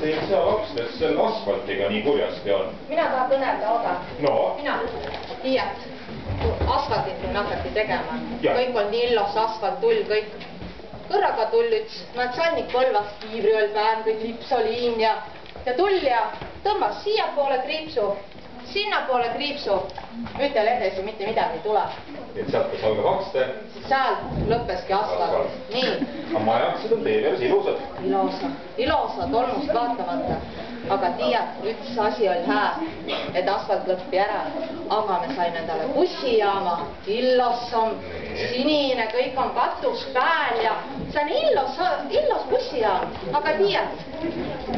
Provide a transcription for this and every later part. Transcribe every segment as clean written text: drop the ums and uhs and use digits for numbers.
teil seal Akstes selle asfaltiga nii kurjasti on? Mina tahan kõnelda, oda. No? Mina, Tiiat, asfaltit nüüd hakati tegema. Ja. Kõik on nii illos, asfalt, tull, kõik. Kõrraga tull üks natsannik Põlvast, Kiivriööl pään, kõik lipsoliin ja tull ja tõmbas siia poole kriipsu, sinna poole kriipsu. Ütel edasi mitte midagi tule. Et sealt kas algab Akste? Seal lõppeski asfalt. Nii. Aga majaksid on teie peales ilusad. Ilosa tolmust vaatamata. Aga tiiad, üks asi oli hää, et asfalt lõppi ära. Aga me saime endale bussijaama, illossam, sinine, kõik on katus pääl ja see on illos bussijaam. Aga tiiad,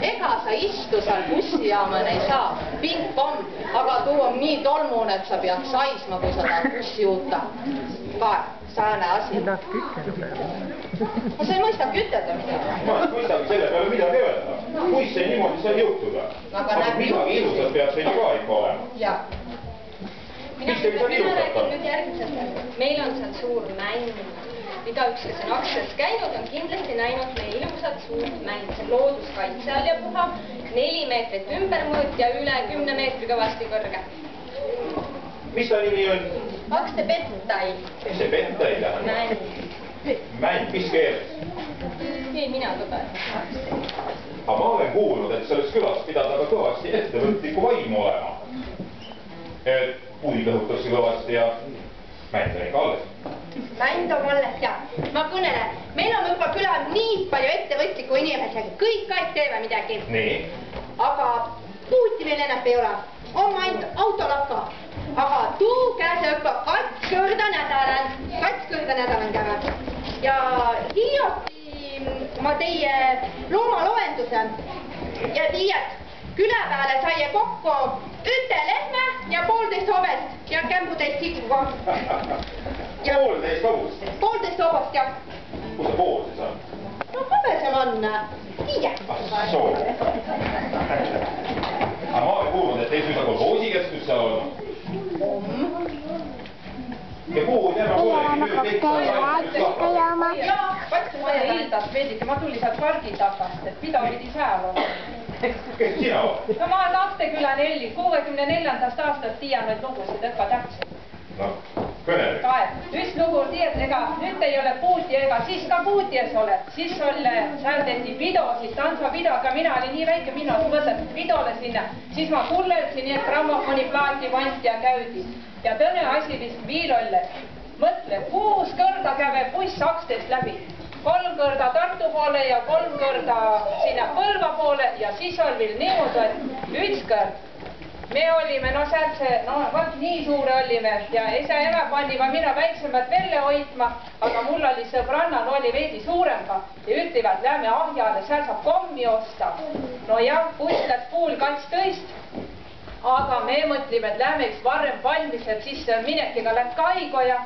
ega sa istu seal bussijaaman ei saa, ping-pong, aga tuu on nii tolmune, et sa pead saisma, kui sa tahad bussi juuta. Sääne asi. Sa tahad kütelda. Sa ei mõista kütelda midagi. Ma ei mõistagi selle peale midagi öelda. Kuis see niimoodi sai juhtuda? Aga midagi ilusat peab see ka ikka olema. Jah. Miks teil seal ilusat on? Meil on seal suur mänd. Igaüks, kes on Akstes käinud, on kindlasti näinud meie ilusat suurt mänd. See on looduskaitse all ja puha, 4 meetrit ümbermõõt ja üle 10 meetri kõvasti kõrge. Mis ta nimi on? Akste Pettai. Mis see Pettai tähendab? Mänd. Mänd, mis keeles? Ei, mina ka päev. Aga ma olen kuulnud, et selles külas pidada ka kõvasti ettevõtliku vaimu olema. Et puid lõhutakse kõvasti ja mänd on ikka alles. Mänd on alles ja ma kõnelen, meil on juba külal nii palju ettevõtliku inimesega, kõik teeme midagi. Nii? Aga puuti meil ennast ei ole, on ainult autolaka. Aga tuu käse õppa 2 korda nädalan käivad. Ja hiljuti ma teie loomaloenduse ja tiiad, küla peale sai kokku 1 lehme ja 1,5 hobest ja kämbutäis sikkuga. 1,5 hobust? 1,5 hobust, jah. Kus see pool siis on? No hobesem on tiiad. Soo. Aga ma olen kuulnud, et teil suisa kolhoosikeskus seal on. Ja kuhu tema kuulegi nüüd teksta jaama. Jaa, Vaja Hildas veedike, ma tulin sealt pargi takast, et mida pidi seal olla. kes sina oled? No ma olen Akteküla 4, 64. aastast tiian neid lugusid õppa täpselt. No, kõnele. Üks lugu tiiad, ega nüüd ei ole puuti ega siis ka puuties oled. Siis seal tehti pidosid, tantsapido, aga mina olin nii väike, mina mõtlesin pidole sinna. Siis ma kullelsin, nii et grammofoni plaati vanti ja käidi. Ja tõne asi vist viil olle. Mõtle, 6 korda käve buss Akstest läbi. 3 korda Tartu poole ja 3 korda sinna Põlva poole ja siis oli veel niimoodi, et ükskord me olime, no sealt see, nii suure olime ja ema pannima mina väiksemat välja hoidma, aga mul oli sõbrannal oli veidi suuremga ja ütlevad, lähme ahjale, seal saab kommi osta. No jah, buss läks 12:30. Aga me mõtlime, et lähme üks varem valmis, et siis minekiga läks kaigo ja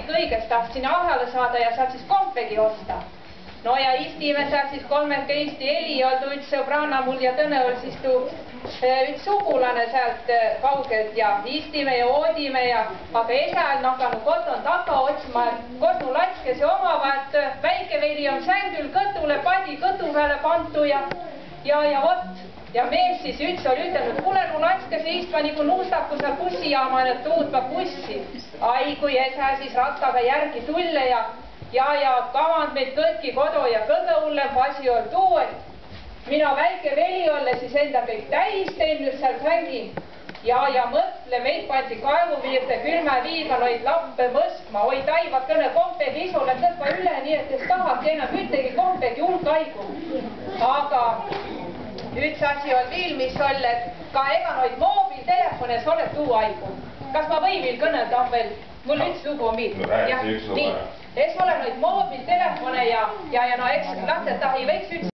kõigest tahtsin ahjale saada ja sealt siis kompegi osta. No ja istime seal siis 3 Eli oldu üks sõbranna mul ja tõne oli siis üks sugulane sealt kaugelt ja istime ja oodime ja aga esal nakanud koton taga otsima, kosnu latskesi omavad, väike veri on sängül kõtule, padi kõtu peale pantu ja vot. Ja mees siis üks oli ütelnud, kuule, nu latskese istma nagu nuustaku seal bussijaamane tuutma bussi. Ai, kui esa siis rattaga järgi tulle ja kavand meid kõtki kodu ja kõige hullem asi oli tuu, et mina väike veli olle siis enda kõik täis teinud seal sängin. Ja mõtle, meid pandi kaevuviirde külma viiga noid lappe mõstma, oi taivad kõne kompegi isule tõtva üle, nii et kes tahaki enam ühtegi kompegi hulkaigu. Aga üks asi on viil, mis oli, et ka ega noid moobiltelefones oled tuu aigu. Kas ma või veel kõnelda on veel? Mul üks lugu on viil. No räägi see üks lugu ära. Eks ole noid moobiltelefone ja no eks lapsed tahi võiks üks